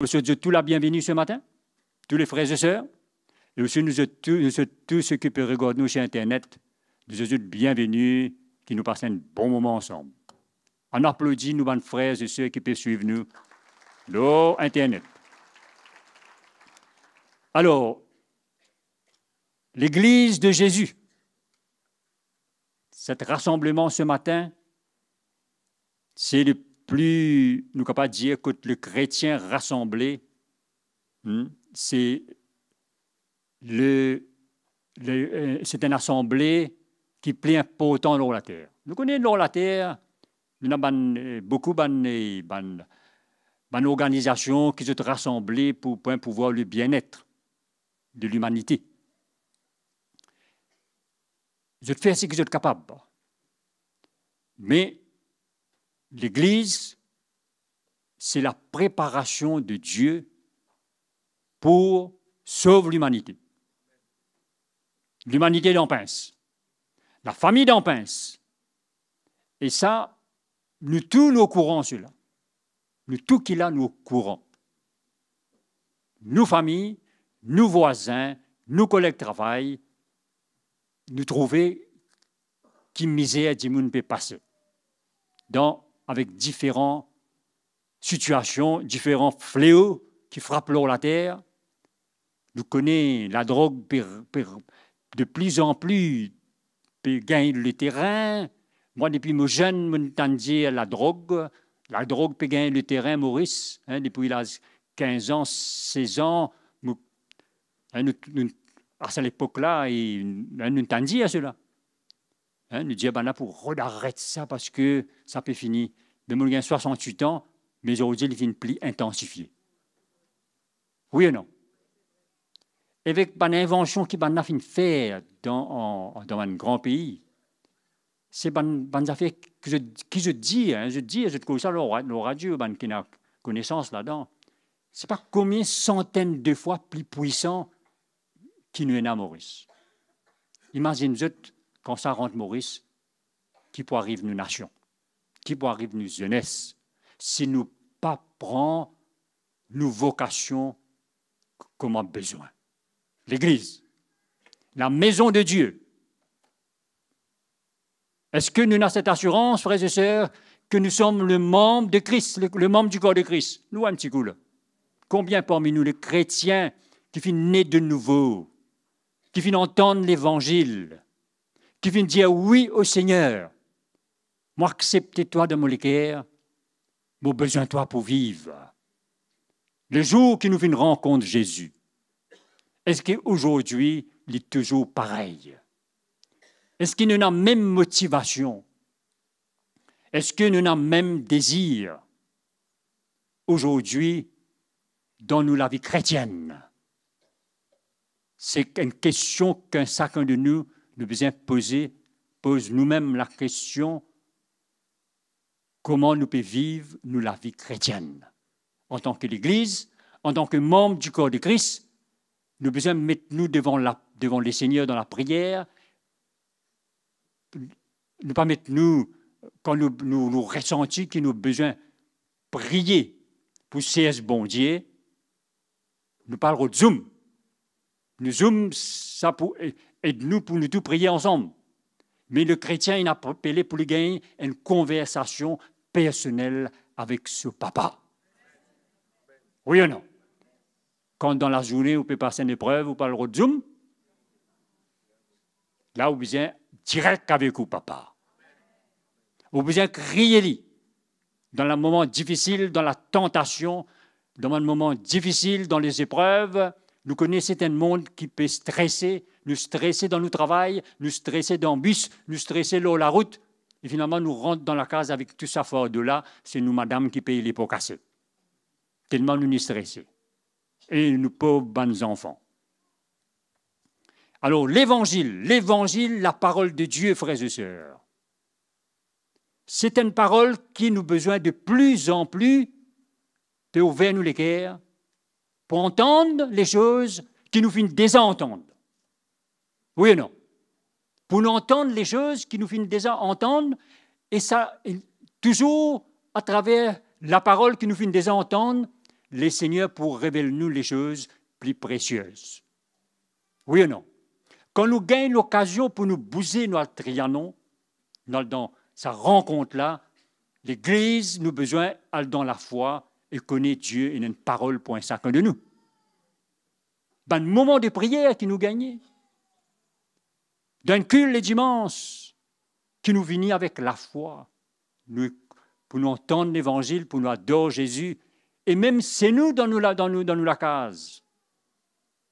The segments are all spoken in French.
Nous souhaitons tous la bienvenue ce matin, tous les frères et sœurs, et aussi nous tous ceux qui peuvent regarder nous sur Internet, nous souhaitons bienvenue, qui nous passent un bon moment ensemble. On applaudit nos bonnes frères et sœurs qui peuvent suivre nous sur Internet. Alors, l'Église de Jésus, cet rassemblement ce matin, c'est le plus, nous ne pouvons pas dire que le chrétien rassemblé, c'est une assemblée qui plaît important dans la terre. Nous connaissons dans la terre, nous avons beaucoup d'organisations qui sont rassemblées pour pouvoir le bien-être de l'humanité. Je fais ce que je suis capable. Mais l'Église, c'est la préparation de Dieu pour sauver l'humanité. L'humanité d'Ampins, la famille d'Ampins. Et ça, nous tous nous courons cela. Nous tous qui là, nous courons. Nos familles, nos voisins, nos collègues de travail, nous trouver qui misère du monde peut passer. Avec différentes situations, différents fléaux qui frappent la terre. Nous connaissons la drogue de plus en plus gagne le terrain. Moi, depuis mon jeune, je dire la drogue peut gagner le terrain, Maurice. Depuis 15 ans, 16 ans, à cette époque-là, nous entendions à cela. Nous disions, pour arrêter ça parce que ça peut finir. Mais moi, j'ai 68 ans, mais aujourd'hui, il finit plus intensifié. Oui ou non? Avec une invention qui a fait faire dans un grand pays, c'est une affaire que je dis, je connais ça, le radio, qui a connaissance là-dedans. Ce n'est pas combien centaines de fois plus puissant qui nous est à Maurice. Imaginez-vous, quand ça rentre Maurice, qui peut arriver nos nations, qui peut arriver nos jeunesse, si nous ne pas prendre nos vocations comme on a besoin. L'Église, la maison de Dieu. Est-ce que nous avons cette assurance, frères et sœurs, que nous sommes le membre de Christ, le membre du corps de Christ? Nous, un petit coup là. Combien parmi nous, les chrétiens, qui finissent nés de nouveau, qui finissent entendre l'Évangile, qui finissent dire oui au Seigneur? Moi, accepte-toi de mon cœur, j'ai besoin de toi pour vivre. Le jour que nous finissons rencontre Jésus, est-ce qu'aujourd'hui, il est toujours pareil? Est-ce qu'il nous a la même motivation? Est-ce que nous avons le même désir aujourd'hui dans la vie chrétienne? C'est une question qu'un chacun de nous besoin poser, pose nous-mêmes la question comment nous pouvons vivre la vie chrétienne. En tant que l'Église, en tant que membre du corps de Christ, nous besoin mettre nous devant les seigneurs dans la prière, ne pas mettre nous, quand nous ressentons que nous avons besoin de prier pour CS bon Dieu, nous parlons de Zoom. Nous Zoom, ça pour aider-nous pour nous tous prier ensemble. Mais le chrétien, il a appelé pour lui gagner une conversation personnelle avec ce papa. Oui ou non? Quand dans la journée, vous pouvez passer une épreuve, vous parlez de Zoom, là, vous besoin direct avec vous, papa. Vous besoin crier dans le moment difficile, dans la tentation, dans un moment difficile, dans les épreuves. Nous connaissons un monde qui peut stresser, nous stresser dans notre travail, nous stresser dans le bus, nous stresser sur la route. Et finalement, nous rentrons dans la case avec tout ça fort de là. C'est nous, madame, qui paye les pots cassés. Tellement nous sommes stressés. Et nous pauvres bonnes enfants. Alors, l'Évangile, la parole de Dieu, frères et sœurs, c'est une parole qui nous a besoin de plus en plus de ouvrir nous les cœurs pour entendre les choses qui nous finissent désentendre. Oui ou non? Pour nous entendre les choses qui nous finissent désentendre, et ça, toujours à travers la parole qui nous finit désentendre, les seigneurs pour révéler nous les choses plus précieuses. Oui ou non? Quand nous gagnons l'occasion pour nous bouser notre trianon, dans sa rencontre-là, l'Église nous besoin d'aller dans la foi et connaître Dieu et une parole pour un chacun de nous. Dans le moment de prière qui nous gagnait, d'un culte les dimanches qui nous venait avec la foi, pour nous entendre l'Évangile, pour nous adorer Jésus, et même c'est nous dans nous la case.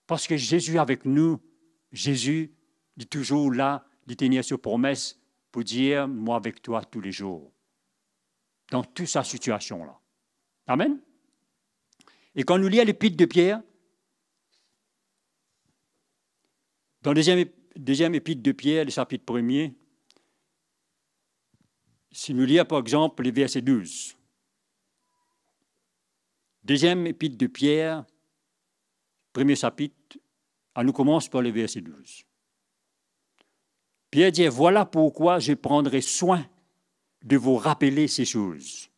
Parce que Jésus avec nous, Jésus est toujours là, de tenir ses promesses pour dire, moi avec toi tous les jours. Dans toute sa situation-là. Amen. Et quand nous lisons l'épître de Pierre, dans le deuxième épître de Pierre, le chapitre 1er, si nous lisons par exemple les versets 12. Deuxième épître de Pierre, premier chapitre, on nous commence par le verset 12. Pierre dit, voilà pourquoi je prendrai soin de vous rappeler ces choses,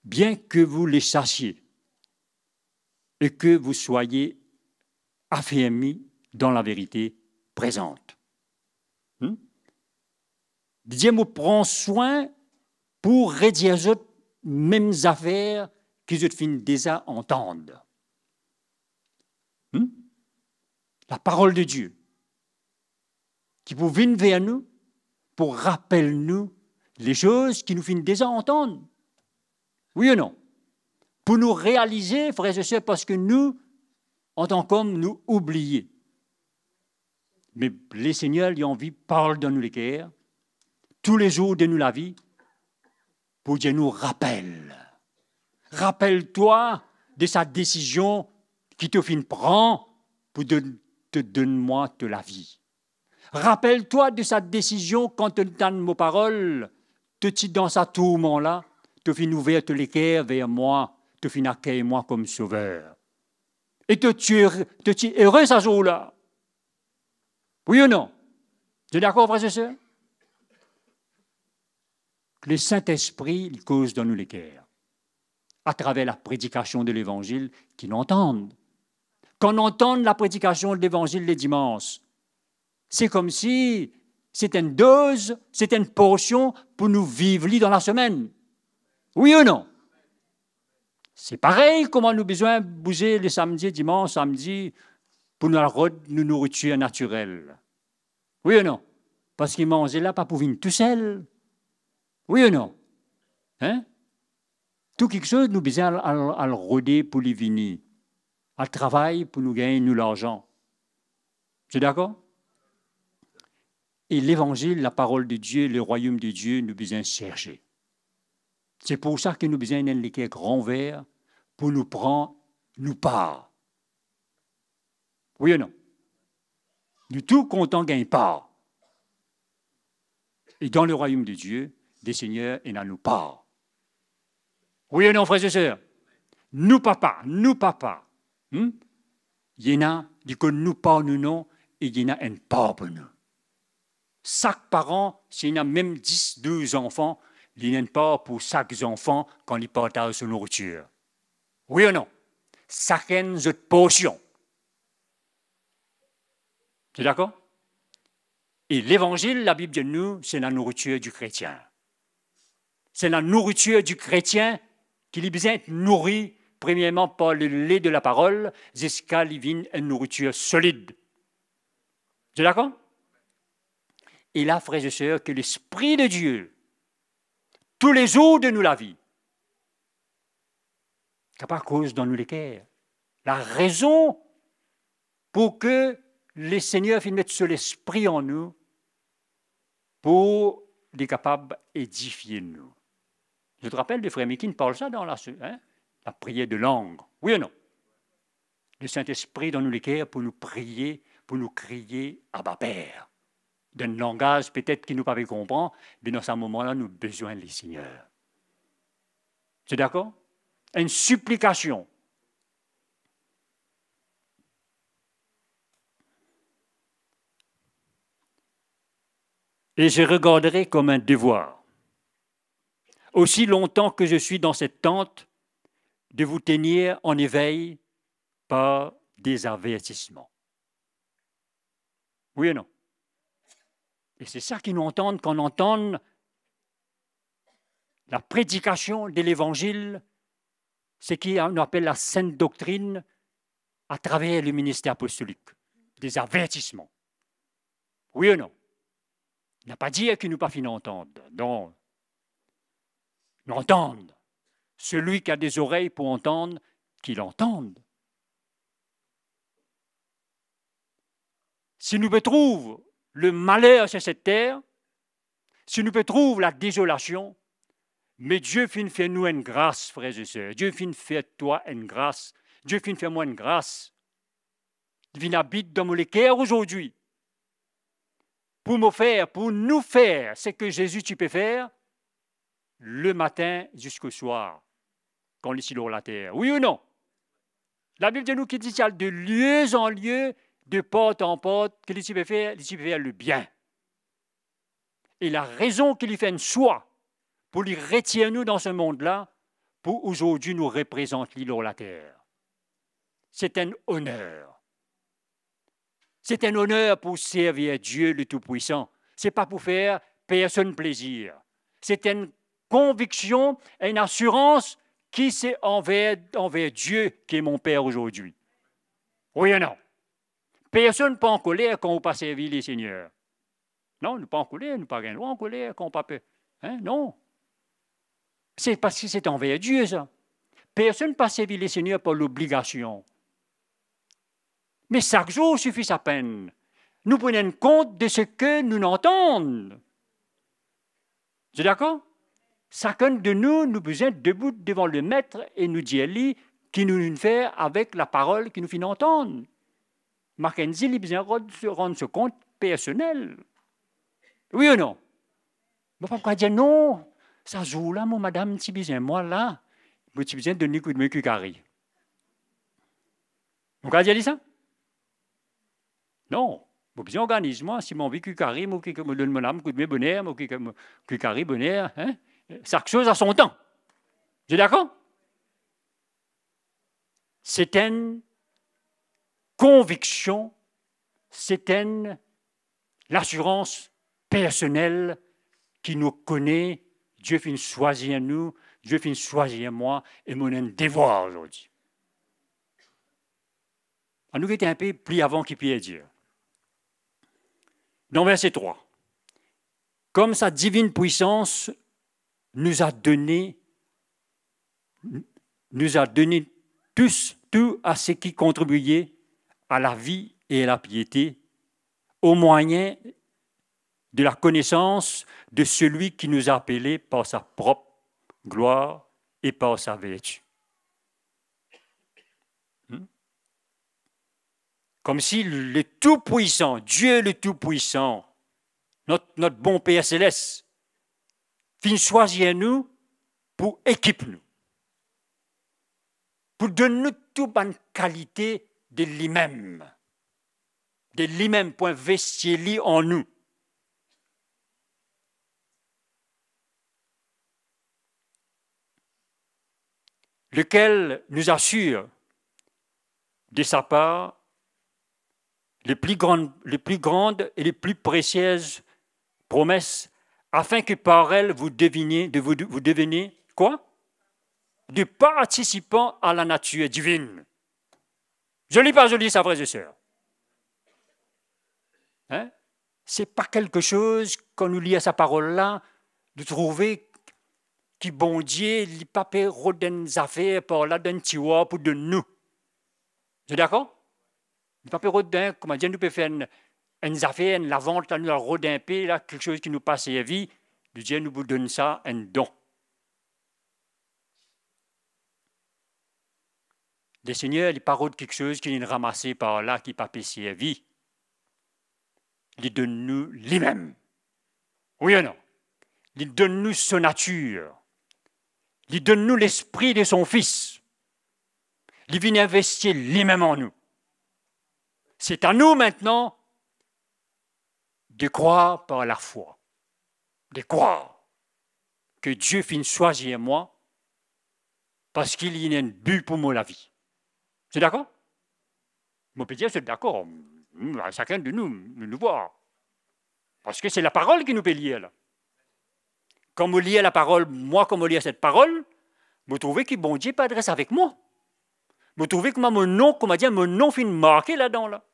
bien que vous les sachiez et que vous soyez affermis dans la vérité présente. Dieu me prend soin pour redire les mêmes affaires que je finis déjà entendre. La parole de Dieu qui vous vient vers nous pour rappeler nous les choses qui nous finissent déjà entendre. Oui ou non? Pour nous réaliser, frères et sœurs, parce que nous, en tant qu'hommes, nous oublions. Mais les seigneurs, ils ont envie, parlent dans nous les cœurs, tous les jours de nous la vie, pour Dieu nous rappelle. Rappelle-toi de sa décision qui te fin prend pour te donner-moi de la vie. Rappelle-toi de sa décision quand tu donnes mes paroles, te dans sa tourment-là, te fin ouvrir les cœurs vers moi, te fin accueillir moi comme sauveur. Et tu es heureux ce jour-là. Oui ou non? Tu es d'accord, frères et sœurs? Le Saint-Esprit, il cause dans nous les cœurs, à travers la prédication de l'Évangile, qu'ils l'entendent. Quand on entend la prédication de l'Évangile les dimanches, c'est comme si c'était une dose, c'était une portion pour nous vivre dans la semaine. Oui ou non? C'est pareil comment nous avons besoin de bouger le samedi, dimanche, samedi, pour nous nourriture naturelle. Oui ou non? Parce qu'ils mangent là pas pour venir tout seul. Oui ou non? Hein? Tout quelque chose, nous avons besoin à le rôder pour les venir. À travail pour nous gagner nous l'argent. C'est d'accord? Et l'Évangile, la parole de Dieu, le royaume de Dieu, nous besoin chercher. C'est pour ça que nous besoin d'un liquide grand vert pour nous prendre, nous part. Oui ou non? Nous tout content gagne part. Et dans le royaume de Dieu, des seigneurs, il en nous part. Oui ou non, frères et sœurs? Nous papa. Il y en a, dit que nous pas, nous non, et il y en a un part pour nous. Chaque parent, s'il y a même 10, 12 enfants, il y a une part pour chaque enfant quand il partage sa nourriture. Oui ou non? Chacun a une portion. Tu es d'accord? Et l'Évangile, la Bible de nous, c'est la nourriture du chrétien. C'est la nourriture du chrétien qui a besoin d'être nourri, premièrement par le lait de la parole, jusqu'à une nourriture solide. Tu es d'accord? Et là, frères et sœurs, que l'Esprit de Dieu, tous les jours de nous la vie, capable cause dans nous les cœurs. La raison pour que les seigneurs finissent mettre sur l'Esprit en nous, pour être capables d'édifier nous. Je te rappelle, le frère Mikin parle ça dans la prière de langue. Oui ou non? Le Saint-Esprit dans nous les cœurs pour nous prier, pour nous crier « Abba Père ». D'un langage peut-être qui nous pas comprendre, mais dans ce moment-là, nous avons besoin des seigneurs. C'est d'accord? Une supplication. Et je regarderai comme un devoir. Aussi longtemps que je suis dans cette tente, de vous tenir en éveil par des avertissements. Oui ou non? Et c'est ça qu'ils nous entendent quand on entend la prédication de l'Évangile, ce qu'on appelle la sainte doctrine à travers le ministère apostolique, des avertissements. Oui ou non? Il n'a pas dit qu'il nous pas fini d'entendre. Non. Nous entendre. Celui qui a des oreilles pour entendre, qu'il entende. Si nous trouvons le malheur sur cette terre, si nous trouvons la désolation, mais Dieu finit faire nous une grâce, frères et sœurs. Dieu finit faire toi une grâce. Dieu finit faire moi une grâce. Il habite dans mon cœur aujourd'hui. Pour nous faire ce que Jésus tu peux faire, le matin jusqu'au soir, quand il est sur la terre. Oui ou non? La Bible de nous qui dit qu'il y a de lieu en lieu, de porte en porte, que tu peux faire le bien. Et la raison qu'il fait un choix pour lui retirer nous dans ce monde-là, pour aujourd'hui nous représenter l'île sur la terre. C'est un honneur. C'est un honneur pour servir Dieu le Tout-Puissant. Ce n'est pas pour faire personne plaisir. C'est une conviction et une assurance qui c'est envers Dieu qui est mon Père aujourd'hui. Oui ou non? Personne n'est pas en colère quand on pas servi les seigneurs. Non, nous ne pas en colère, nous pas en colère quand on pas. Hein? Non. C'est parce que c'est envers Dieu, ça. Personne ne pas servi les seigneurs par l'obligation. Mais chaque jour suffit sa peine. Nous prenons compte de ce que nous entendons. Vous êtes d'accord? Chacun de nous, nous besoin debout devant le maître et nous dire lui qui nous fait avec la parole qui nous fait entendre. Mackenzie, il a besoin de rendre ce compte personnel. Oui ou non? Mais pourquoi dire non? Ça joue là, mon madame, si besoin, moi là, j'ai besoin de donner un coup de main carré. Vous avez dit ça? Non. Vous besoin d'organiser, moi, si mon vécu carré, moi, qui me donne mon âme, coup de main bonheur, moi, qui carré bonheur, hein? Chaque chose a son temps. Vous êtes d'accord? C'est une conviction, c'est l'assurance personnelle qui nous connaît. Dieu finit choisir nous, Dieu finit choisir moi, et mon devoir aujourd'hui. On nous était un peu plus avant qu'il puisse dire. Dans verset 3. Comme sa divine puissance nous a donné tout à ce qui contribuait à la vie et à la piété, au moyen de la connaissance de celui qui nous a appelés par sa propre gloire et par sa vertu. Comme si le Tout-Puissant, Dieu le Tout-Puissant, notre bon Père Céleste, finit choisir nous pour équiper nous, pour donner nous toute bonne qualité de lui-même, pour investir en nous. Lequel nous assure de sa part les plus grandes et les plus précieuses promesses, afin que par elles vous deveniez quoi? Des participants à la nature divine. Joli pas joli, ça, frères et sœurs. Hein? Ce n'est pas quelque chose, quand nous lisons sa parole-là, de trouver qui bon Dieu, il pas payé des affaires par là d'un tiroir pour de nous. Vous êtes d'accord? Il pas payé d'un, comment dire, nous peut faire une affaire, la vente, là, nous la rodin peu, là, quelque chose qui nous passe à vie. Dieu nous donne ça, un don. Le Seigneur, il parle de quelque chose qui est ramassé par là, qui n'est pas payé à vie. Il donne nous lui-même. Oui ou non? Il donne nous sa nature. Il donne nous l'esprit de son Fils. Il vient investir lui-même en nous. C'est à nous maintenant de croire par la foi. De croire que Dieu finit choisir moi Parce qu'il y a un but pour moi la vie. C'est d'accord? Mon peut dire, c'est d'accord. Chacun de nous voir. Parce que c'est la parole qui nous peut lier là. Quand je lis la parole, moi, comme je lis cette parole, je trouve que bon Dieu pas adresse avec moi. Je trouve que mon nom, comme dire, mon nom finit marqué là-dedans. Là.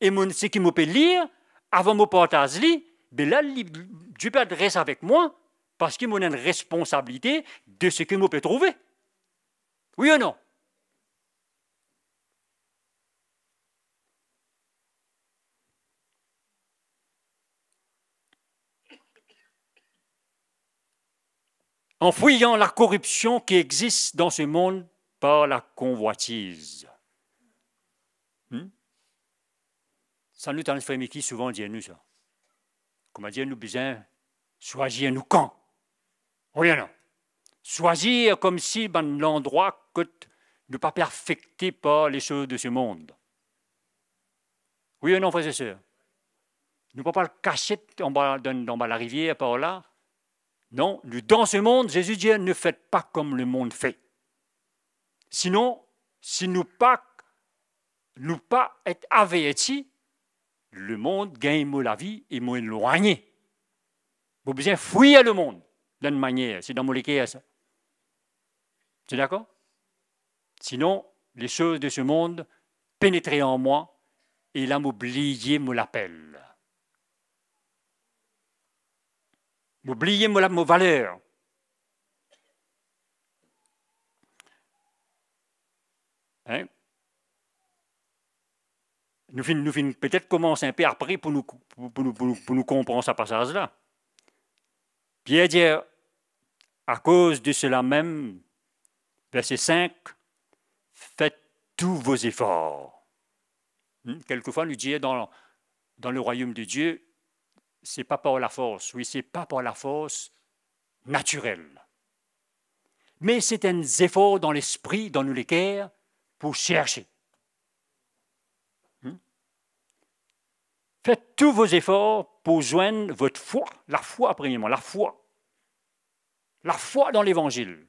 Et ce qui me peut lire, avant mon partage, ben là, Dieu peut adresse avec moi parce qu'il a une responsabilité de ce que je peux trouver. Oui ou non? En fouillant la corruption qui existe dans ce monde par la convoitise. Ça nous dans le qui souvent dit à nous ça. Comment dire, nous besoin choisir nous quand? Oui ou non? Choisir comme si ben, l'endroit que ne pas perfecter par les choses de ce monde. Oui ou non, frères et sœurs? Nous ne pouvons pas le cacher dans la rivière par là. Non, nous, dans ce monde, Jésus dit, ne faites pas comme le monde fait. Sinon, si nous pas être avertis, le monde gagne la vie et nous éloigner. Vous avez besoin de fuir le monde d'une manière. C'est dans mon équerre, ça. C'est d'accord? Sinon, les choses de ce monde pénétraient en moi et là, m'oublier me l'appelle. M'oublier mes valeurs. Hein? Nous finissons peut-être commencer un peu après pour nous comprendre ce passage-là. Pierre dit, à cause de cela même, verset 5, faites tous vos efforts. Quelquefois, nous disons dans le royaume de Dieu, ce n'est pas par la force. Oui, ce n'est pas par la force naturelle. Mais c'est un effort dans l'esprit, dans nos cœurs, pour chercher. Faites tous vos efforts pour joindre votre foi. La foi, premièrement, la foi. La foi dans l'Évangile.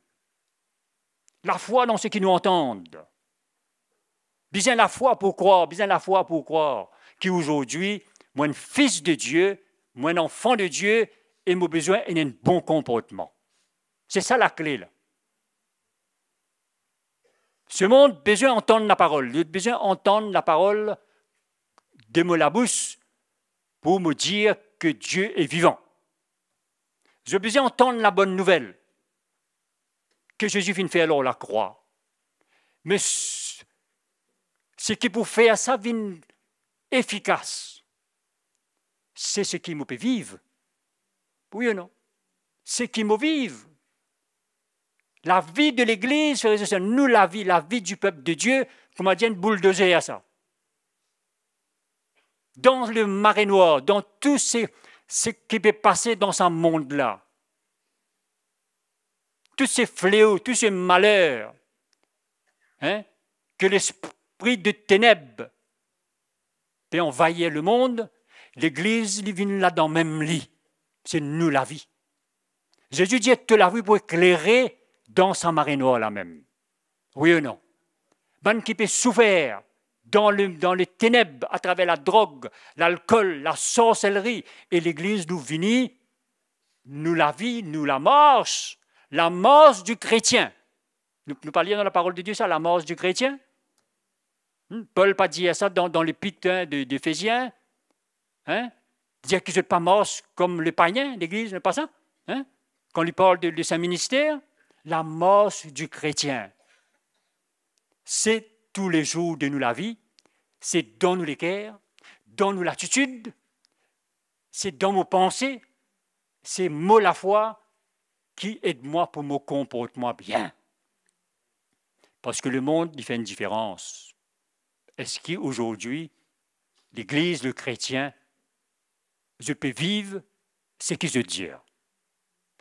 La foi dans ceux qui nous entendent. Bien la foi pour croire, qu'aujourd'hui, moi, un fils de Dieu, moi, un enfant de Dieu, et mon besoin d'un bon comportement. C'est ça la clé, là. Ce monde a besoin d'entendre la parole. Il a besoin d'entendre la parole de la bouche pour me dire que Dieu est vivant. J'ai besoin d'entendre la bonne nouvelle que Jésus vient faire alors la croix. Mais ce qui pour faire ça vient efficace, c'est ce qui me peut vivre. Oui ou non? Ce qui me vive. La vie de l'Église, nous la vie du peuple de Dieu, comment dire, une bulldozer à ça. Dans le marais noir, dans tout ce qui peut passer dans ce monde-là, tous ces fléaux, tous ces malheurs, que l'esprit de ténèbres peut envahir le monde, l'Église vient là dans le même lit. C'est nous la vie. Jésus dit que la vie pour éclairer dans sa marée noire là même. Oui ou non? Ben qui peut souffrir dans les ténèbres à travers la drogue, l'alcool, la sorcellerie, et l'Église nous vient, nous la vie, nous la marche du chrétien. Nous parlions dans la parole de Dieu ça, la marche du chrétien. Paul pas dit ça dans l'épître d'Éphésiens. Dire que je ne pas marche comme le païen, l'Église, n'est pas ça? Quand il parle de sa ministère, la marche du chrétien. C'est tous les jours de nous la vie, c'est dans nous les cœurs, dans nous l'attitude, c'est dans nos pensées, c'est moi la foi qui aide-moi pour me comportement bien. Parce que le monde, il fait une différence. Est-ce qu'aujourd'hui, l'Église, le chrétien, je peux vivre ce que je dis?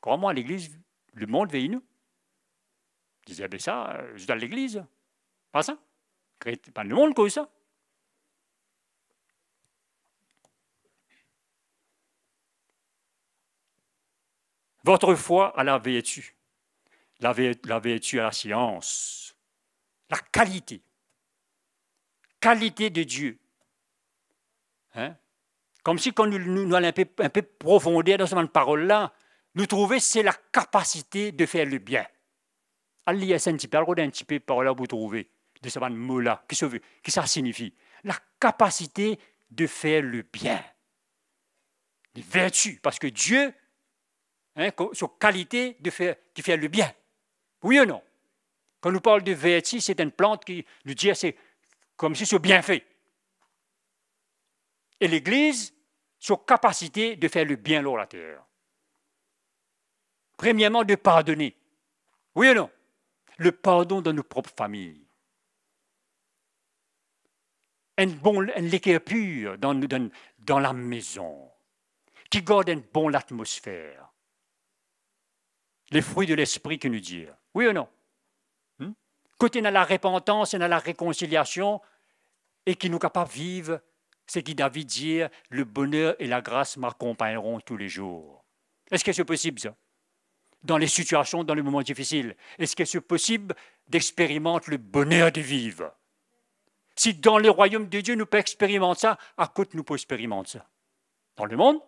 Crois-moi, l'Église, le monde veille nous. Je disais, ben ça, je suis dans l'Église. Pas ça? Pas le monde comme ça. Votre foi à la vertu. la vertu à la science, la qualité de Dieu. Hein? Comme si quand nous allons un peu profondeur dans cette parole-là, nous trouvons c'est la capacité de faire le bien. Allez, un petit peu, regardez un petit peu par là vous trouvez de ce mot-là. Qu'est-ce que ça signifie? La capacité de faire le bien. Les vertus, parce que Dieu, hein, sa qualité de faire le bien. Oui ou non? Quand nous parlons de vertu, c'est une plante qui nous dit c'est comme si c'est bien fait. Et l'Église, sa capacité de faire le bien sur la terre. Premièrement, de pardonner. Oui ou non? Le pardon dans nos propres familles. Un équerre pur dans la maison, qui garde une bonne atmosphère. Les fruits de l'esprit que nous disons. Oui ou non? Côté dans la repentance et dans la réconciliation, et qui nous capable de vivre, c'est qui David dit, le bonheur et la grâce m'accompagneront tous les jours. Est-ce que c'est possible ça? Dans les situations, dans les moments difficiles, est-ce que c'est possible d'expérimenter le bonheur de vivre? Si dans le royaume de Dieu, nous pouvons expérimenter ça, à côté nous pouvons expérimenter ça. Dans le monde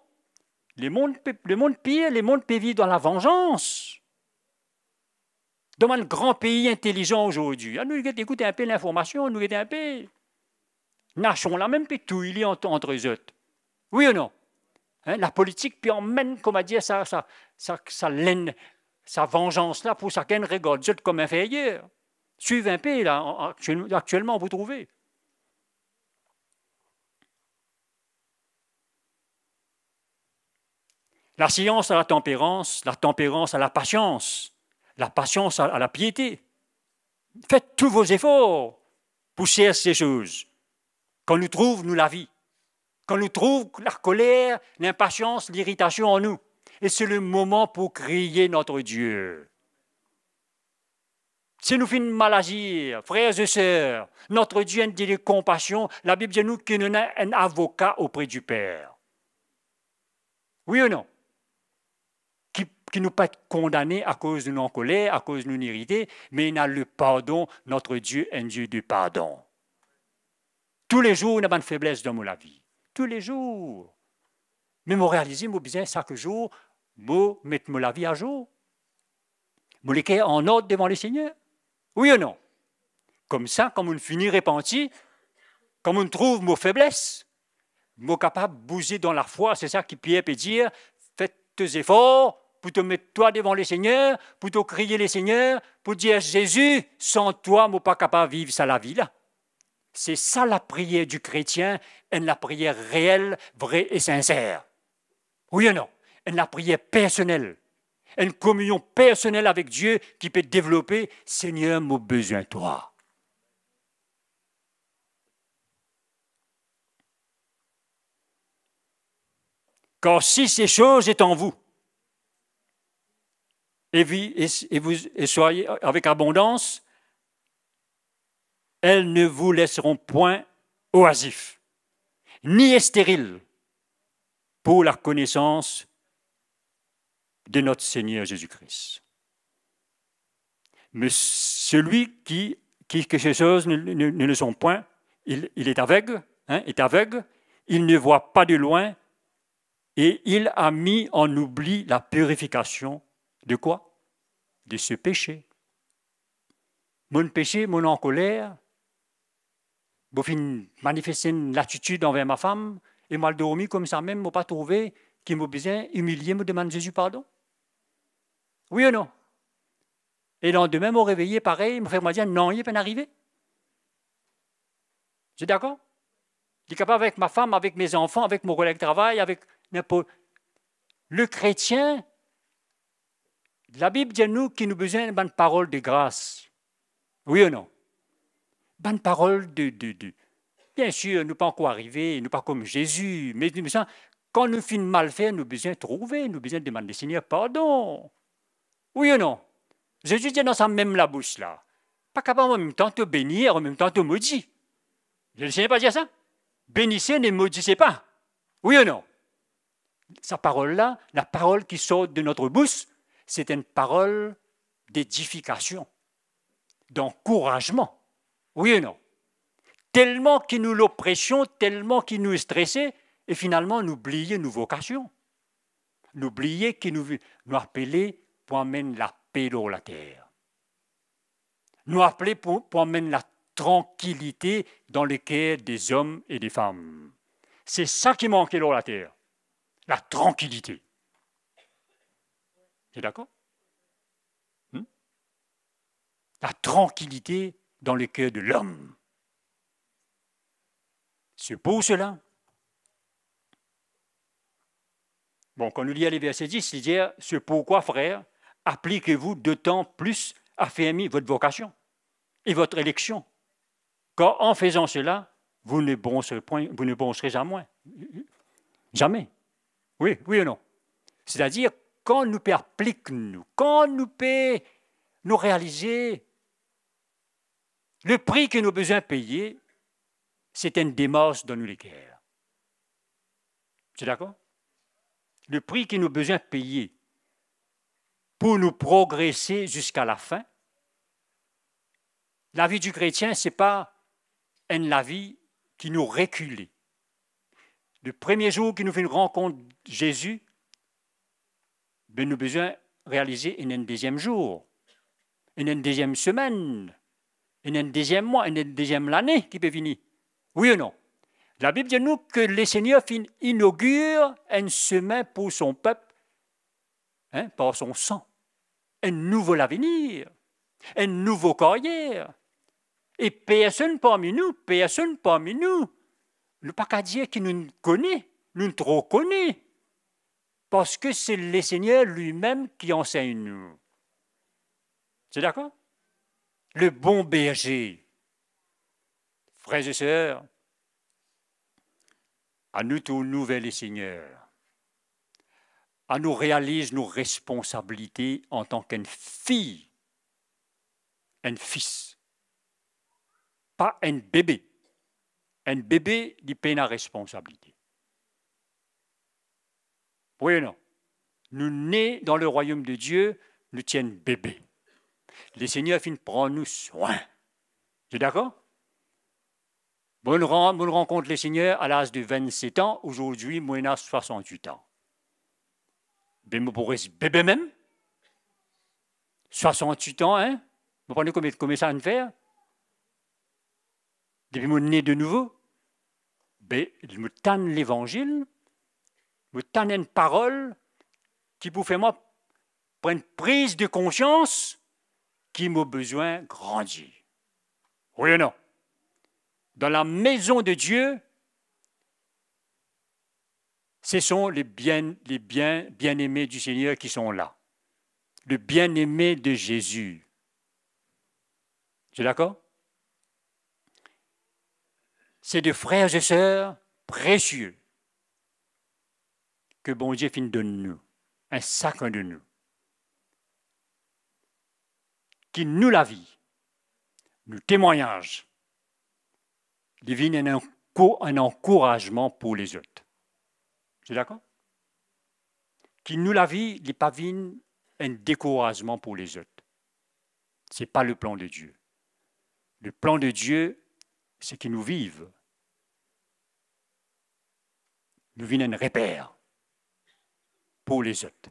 pire, les mondes peuvent vivre dans la vengeance. Dans un grand pays intelligent aujourd'hui, nous écoutons un peu l'information, nous écoutons un peu. Nation la même peu tout, il y a entre eux autres. Oui ou non? Hein, la politique puis emmène, comment dire, sa vengeance-là pour chacun regarde comme inférieur. Suivez un peu, là, actuellement, vous trouvez. La science à la tempérance à la patience à la piété. Faites tous vos efforts pour chercher ces choses. Quand nous trouvons, nous la vie. Quand nous trouvons la colère, l'impatience, l'irritation en nous. Et c'est le moment pour crier notre Dieu. Si nous finissons mal agir, frères et sœurs, notre Dieu a de compassion. La Bible dit nous qu'il y a un avocat auprès du Père. Oui ou non? Qui nous peut être condamné à cause de nos colères, à cause de nos irrités, mais il a le pardon. Notre Dieu est un Dieu de pardon. Tous les jours, on a une faiblesse dans la vie. Tous les jours. Mais je réalise, je besoin chaque jour, je mettre la vie à jour. Je les en ordre devant le Seigneur. Oui ou non? Comme ça, quand on finit repenti, quand on trouve nos faiblesses, je suis capable de bouger dans la foi. C'est ça qui Pierre peut dire. Faites tes efforts pour te mettre toi devant le Seigneur, pour te crier le Seigneur, pour dire Jésus, sans toi, je ne suis pas capable de vivre ça la vie là. C'est ça la prière du chrétien, la prière réelle, vraie et sincère. Oui ou non? La prière personnelle, une communion personnelle avec Dieu qui peut développer Seigneur, j'ai besoin de toi. Car si ces choses sont en vous, et soyez avec abondance, elles ne vous laisseront point oisifs, ni stériles pour la connaissance de notre Seigneur Jésus-Christ. Mais celui qui que ces choses ne le sont point, il est aveugle, il ne voit pas de loin, et il a mis en oubli la purification de quoi? De ce péché. Mon péché, mon en colère, je fin manifester une latitude envers ma femme, et mal dormi comme ça même, je n'ai pas trouvé qu'il m'a besoin humilier, me demande Jésus pardon. Oui ou non? Et le lendemain, me réveillé pareil, me fait dire non, il n'est pas arrivé. Vous êtes d'accord? Je suis capable avec ma femme, avec mes enfants, avec mon collègue de travail, avec n'importe. Le chrétien, la Bible dit à nous qu'il nous a besoin d'une bonne parole de grâce. Oui ou non? Bonne parole de. Bien sûr, nous ne pas encore arriver, nous pas comme Jésus, mais quand nous finissons mal faire, nous avons besoin de trouver, nous avons besoin de demander au Seigneur pardon. Oui ou non? Jésus dit dans sa même la bouche là, pas capable en même temps de te bénir, en même temps de te maudire. Le Seigneur pas dire ça? Bénissez, ne maudissez pas. Oui ou non? Sa parole là, la parole qui sort de notre bouche, c'est une parole d'édification, d'encouragement. Oui ou non? Tellement qu'il nous l'oppression, tellement qu'il nous stressait, et finalement nous oublions nos vocations. Nous oublions qu'il nous appelait pour amener la paix dans la terre. Nous appeler pour amener la tranquillité dans les cœurs des hommes et des femmes. C'est ça qui manquait dans la terre, la tranquillité. Tu es d'accord? La tranquillité dans le cœur de l'homme. C'est pour cela. Bon, quand nous lisons les versets 10, il dit « C'est pourquoi, frères, appliquez-vous d'autant plus à fermer votre vocation et votre élection, car en faisant cela, vous ne broncherez jamais. Jamais. Oui, oui ou non? C'est-à-dire, quand nous appliquons, quand nous réaliser le prix que nous avons besoin de payer, c'est une démarche dans nous les cœurs. C'est d'accord? Le prix que nous avons besoin de payer pour nous progresser jusqu'à la fin. La vie du chrétien, ce n'est pas la vie qui nous recule. Le premier jour que nous faisons une rencontre Jésus, ben nous avons besoin de réaliser un deuxième jour, une deuxième semaine, un deuxième mois, une deuxième année qui peut venir. Oui ou non? La Bible dit nous que le Seigneur inaugure un chemin pour son peuple, par son sang, un nouvel avenir, une nouvelle carrière. Et personne parmi nous, ne pas qu'à dire qu'il nous connaît, nous trop connaît, parce que c'est le Seigneur lui-même qui enseigne nous. C'est d'accord? Le bon berger. Frères et sœurs, à nous tout nouvel Seigneur, à nous réaliser nos responsabilités en tant qu'une fille, un fils, pas un bébé. Un bébé, il paie la responsabilité. Oui ou non? Nous nés dans le royaume de Dieu, nous tiennent bébé. Le Seigneur finit prendre nous soin. C'est d'accord? Moi, nous rencontre le Seigneur à l'âge de 27 ans. Aujourd'hui, moi, j'ai 68 ans. Ben, moi, pour être bébé même. 68 ans, hein? Vous comprenez combien ça va faire? Depuis mon né de nouveau, ben, je me tanne l'évangile, me tanne une parole qui vous fait moi prendre prise de conscience qui m'a besoin de grandir. Oui ou non? Dans la maison de Dieu, ce sont les bien-aimés du Seigneur qui sont là. Le bien-aimé de Jésus. C'est d'accord? C'est des frères et sœurs précieux que bon Dieu finit de nous, un chacun de nous, qui nous la vie, nous témoignage, devine un encouragement pour les autres. C'est d'accord? Qui nous la vie, n'est pas un découragement pour les autres. Ce n'est pas le plan de Dieu. Le plan de Dieu, c'est qu'ils nous vivent. Nous vînes un repère pour les autres.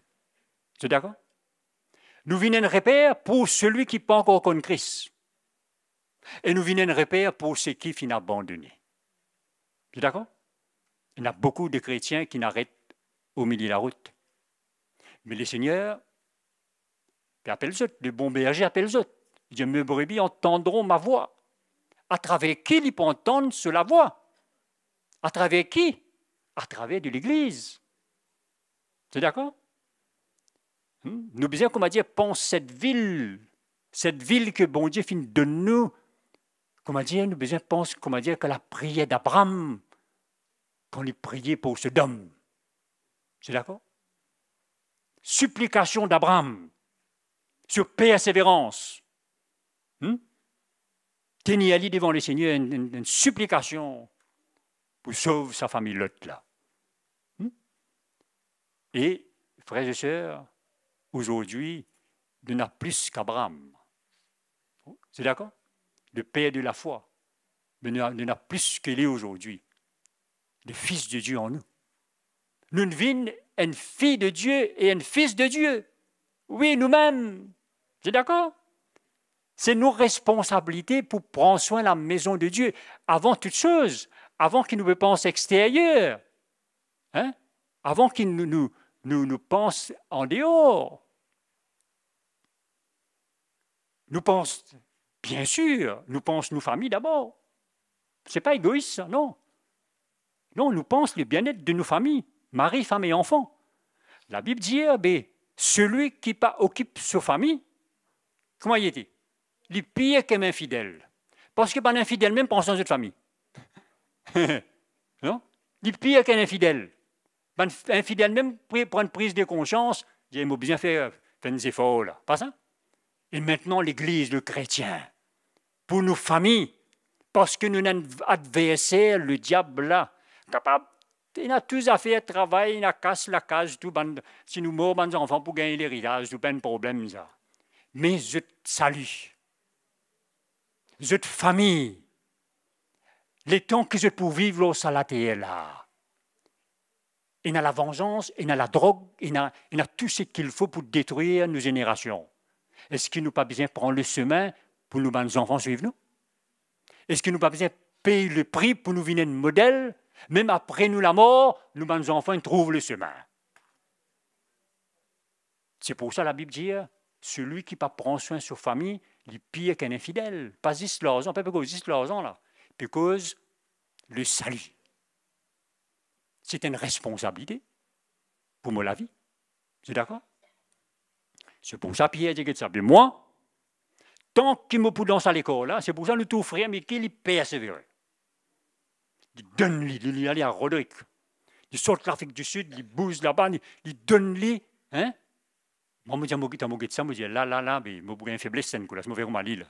C'est d'accord? Nous vînes un repère pour celui qui n'a pas encore connu Christ. Et nous vînes un repère pour ceux qui finissent abandonnés. C'est d'accord? Il y a beaucoup de chrétiens qui n'arrêtent au milieu de la route. Mais le Seigneur appelle les autres, le bon berger appelle les autres. Il dit, mes brebis entendront ma voix. À travers qui ils peuvent entendre la voix? À travers qui? À travers de l'Église. C'est d'accord? Nous besoin, comme on dit, pense cette ville que bon Dieu finit de nous. Comment dire, nous besoin pense, comment dire, que la prière d'Abraham, quand il priait pour ce homme. C'est d'accord? Supplication d'Abraham sur persévérance. Tenir Ali devant le Seigneur une supplication pour sauver sa famille Lot là. Et, frères et sœurs, aujourd'hui, n'a plus qu'Abraham. C'est d'accord? Le père de la foi, mais ne n'a plus qu'il est aujourd'hui. Le Fils de Dieu en nous. Nous devenons une fille de Dieu et un fils de Dieu. Oui, nous-mêmes. C'est d'accord? C'est nos responsabilités pour prendre soin de la maison de Dieu avant toute chose, avant qu'il nous pense extérieur, hein? Avant qu'il nous pense en dehors. Nous pense, bien sûr, nous pense nos familles d'abord. Ce n'est pas égoïste, ça, non. Non, nous pense le bien-être de nos familles, mari, femme et enfants. La Bible dit, celui qui occupe sa famille, comment il était? Il est pire qu'un infidèle. Parce que un infidèle même pense dans une famille. Non? Il est pire qu'un infidèle. Un infidèle même prend une prise de conscience, il dit, il m'a bien fait des efforts là. Pas ça? Et maintenant l'Église, le chrétien, pour nos familles, parce que nous avons adversaire, le diable là, capable, il a tous à faire travail, il a casse la case, tout, si nous mourons, nos enfants pour gagner l'héritage, tout pas de problème ça. Mais je te salue. Je te famille. Les temps que je peux vivre sur la terre là. Il y a la vengeance, il y a la drogue, il y a tout ce qu'il faut pour détruire nos générations. Est-ce qu'il nous pas besoin de prendre le chemin pour nous, nos enfants suivre nous? Est-ce qu'il nous pas besoin de payer le prix pour nous venir un modèle? Même après nous la mort, nous, nos enfants, ils trouvent le chemin. C'est pour ça la Bible dit, celui qui ne prend soin de sa famille, il est pire qu'un infidèle. Pas juste l'argent, pas juste l'argent là. Parce que le salut. C'est une responsabilité pour moi la vie. C'est d'accord? C'est pour ça Pierre dit que ça. Mais moi, tant qu'il me pousse dans l'école, là, c'est pour ça que nous tous frères, mais qu'il persévère. Il donne-lui, il allait à Roderick. Il sort de l'Afrique du Sud, il bouge là-bas, il donne-lui. Hein? Moi, je me dis, ça, je me dis, là, mais je me une faiblesse, je me fais mal là.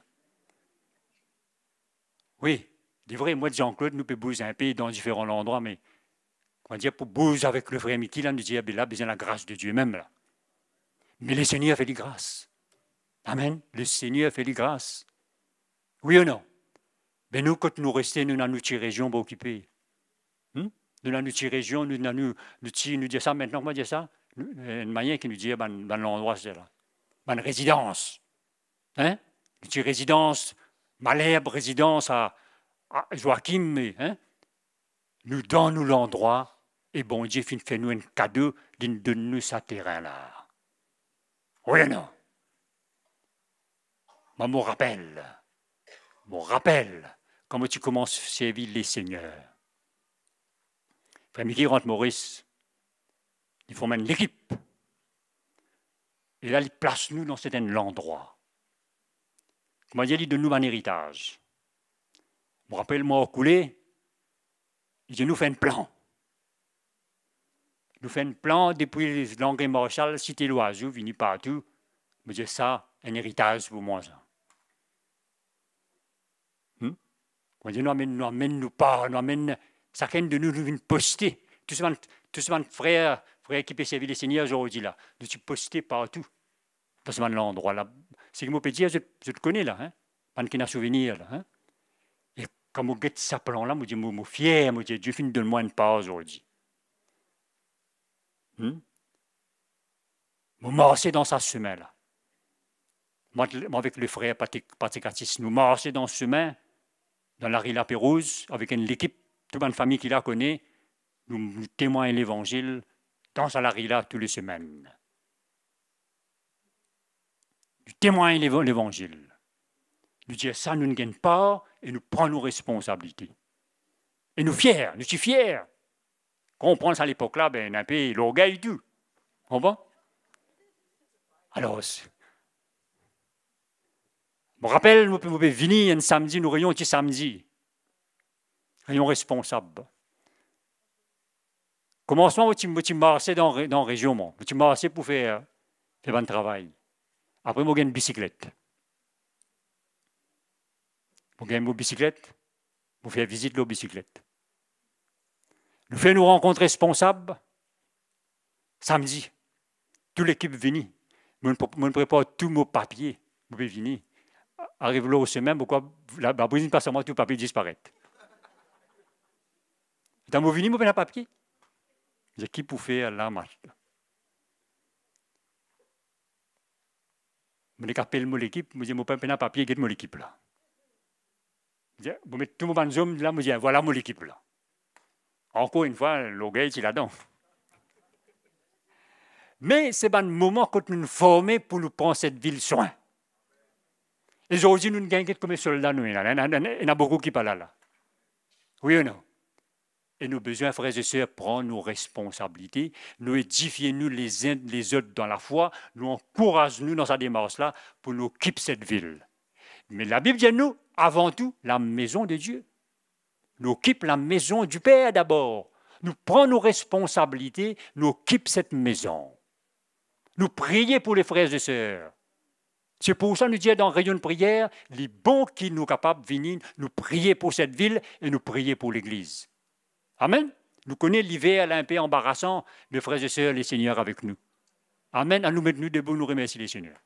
Oui, c'est vrai, moi, Jean-Claude, nous pouvons bouger un peu dans différents endroits, mais on va dire, pour bouger avec le frère Mickey, là, nous dit, là, besoin de la grâce de Dieu même, là. Mais le Seigneur fait des grâces. Amen. Le Seigneur fait des grâces. Oui ou non? Mais nous, quand nous restons, nous, dans notre région, pour occuper. Nous, dans notre région, nous disons ça maintenant, comment dire ça? Une manière qui nous dit, dans l'endroit, c'est là. Une résidence. Hein? Une résidence, malherbe résidence à Joachim, hein? Nous donnons l'endroit, et bon Dieu fait nous un cadeau de nous donner ce terrain-là. Oui ou non? Moi, mon rappel, comment tu commences à servir les seigneurs. Frère Mickey rentre Maurice, il faut mettre l'équipe. Et là, il place nous dans cet endroit. Comment dire, il donne nous un héritage. Je me rappelle, moi, au coulé, il nous fait un plan. Nous fait un plan depuis l'Angers Marshall, Cité l'Oiseau, venu partout. Je me dis, ça, un héritage pour moi, ça. On dit, nous amène pas, nous amène, chacun de nous vient poster. Tout ce frère qui peut servir les seigneurs aujourd'hui, là, nous sommes postés partout. Dans ce l'endroit là. C'est que moi, je te connais, là, hein. Pas qu'il a souvenir, là, hein. Et quand je guette ce plan-là, je dis, je suis fier, je dis, Dieu finit de moi une part aujourd'hui. Je marchais dans sa chemin, là. Moi, avec le frère Patikatis, nous marchons dans ce chemin, dans la Rila Pérouse, avec l'équipe, toute une famille qui la connaît, nous témoignons l'évangile dans la Rila toutes les semaines. Nous témoignons l'évangile. Nous disons ça, nous ne gagnons pas et nous prenons nos responsabilités. Et nous fiers, nous sommes fiers. Quand on prend ça à l'époque-là, un peu l'orgueil et tout. On va? Alors, je me rappelle, nous pouvons venir un samedi, nous réunions un samedi. Réunion responsable. Commencement, je marchais dans la région, je marchais pour faire un travail. Après, je gagne une bicyclette. Je gagne une bicyclette, je fais visite de la bicyclette. Nous faisons une rencontre responsable samedi. Toute l'équipe venue. Je prépare tous mes papiers. Je vais venir. Arrive là au semaine, pourquoi la brisine passe à moi, tout le papier disparaît. Dans mon vini, je vais un papier. J'ai qui pour faire la marche. Je appelle mon équipe, je dis, je vais un papier, get mon équipe là. Je mets tout mon zoom là, je dis, voilà mon équipe là. Encore une fois, le gars, il est là-dedans. Mais c'est un moment quand nous nous formons pour nous prendre cette ville soin. Et aujourd'hui, nous ne gagnons comme soldats, nous. Il y en a beaucoup qui parlent là. Oui ou non? Et nous avons besoin, frères et sœurs, prendre nos responsabilités, nous édifier nous les uns les autres dans la foi, nous encourager nous dans cette démarche-là pour nous quitter cette ville. Mais la Bible dit nous, avant tout, la maison de Dieu. Nous quittons la maison du Père d'abord. Nous prenons nos responsabilités, nous quittons cette maison. Nous prions pour les frères et sœurs. C'est pour ça que nous disons dans Réunion de prière, les bons qui nous capables de venir, nous prier pour cette ville et nous prier pour l'Église. Amen. Nous connaissons l'hiver un peu embarrassant, mes frères et sœurs, les Seigneurs avec nous. Amen. À nous mettre nous debout, nous remercier les Seigneurs.